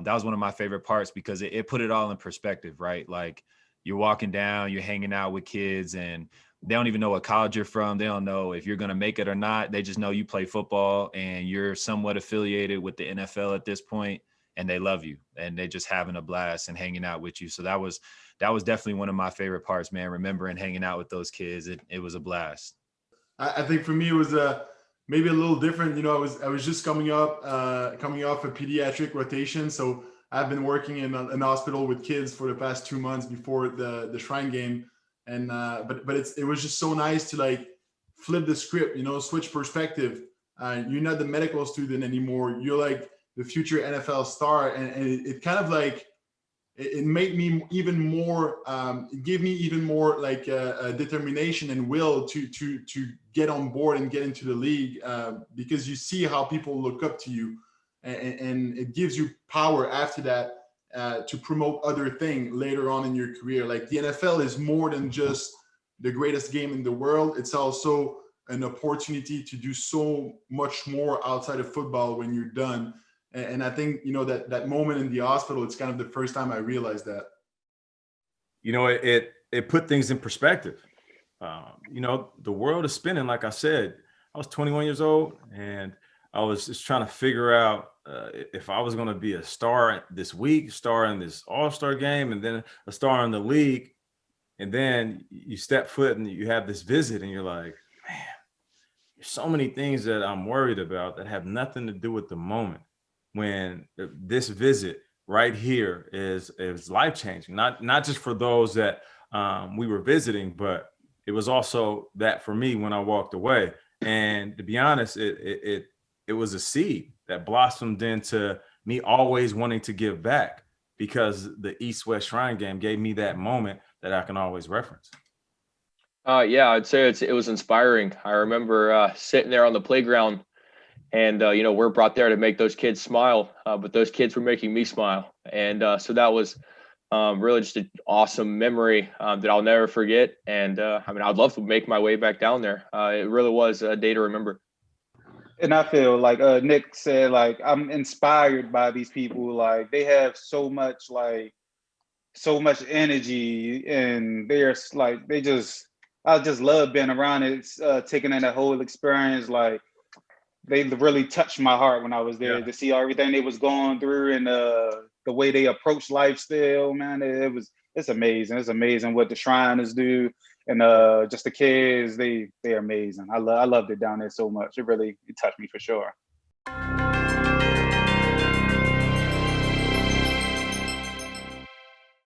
That was one of my favorite parts because it put it all in perspective, right? Like you're walking down, you're hanging out with kids, and they don't even know what college you're from. They don't know if you're going to make it or not. They just know you play football and you're somewhat affiliated with the NFL at this point, and they love you and they just having a blast and hanging out with you. So that was definitely one of my favorite parts, man. Remembering hanging out with those kids. It was a blast. I think for me it was maybe a little different. You know, I was just coming off a pediatric rotation, so I've been working in an hospital with kids for the past 2 months before the Shrine game, and but it was just so nice to like flip the script, you know, switch perspective. You're not the medical student anymore. You're like the future NFL star, and it kind of like it made me even more it gave me even more like determination and will to get on board and get into the league, because you see how people look up to you, and it gives you power after that to promote other things later on in your career. Like the NFL is more than just the greatest game in the world. It's also an opportunity to do so much more outside of football when you're done. And I think, you know, that moment in the hospital, it's kind of the first time I realized that. You know, it put things in perspective. You know, the world is spinning. Like I said, I was 21 years old and I was just trying to figure out if I was going to be a star this week, star in this all-star game, and then a star in the league. And then you step foot and you have this visit and you're like, man, there's so many things that I'm worried about that have nothing to do with the moment. When this visit right here is life-changing, not just for those that we were visiting, but it was also that for me when I walked away. And to be honest, it was a seed that blossomed into me always wanting to give back, because the East-West Shrine game gave me that moment that I can always reference. Yeah, I'd say it was inspiring. I remember sitting there on the playground. And, you know, we're brought there to make those kids smile, but those kids were making me smile. And so that was really just an awesome memory that I'll never forget. And I mean, I'd love to make my way back down there. It really was a day to remember. And I feel like Nick said, like, I'm inspired by these people. Like, they have so much energy, and they're like, I just love being around it, taking in that whole experience. Like, they really touched my heart when I was there, to see everything they was going through and the way they approach life still, man. It's amazing. It's amazing what the Shriners do, and just the kids, they're amazing. I loved it down there so much. It touched me for sure.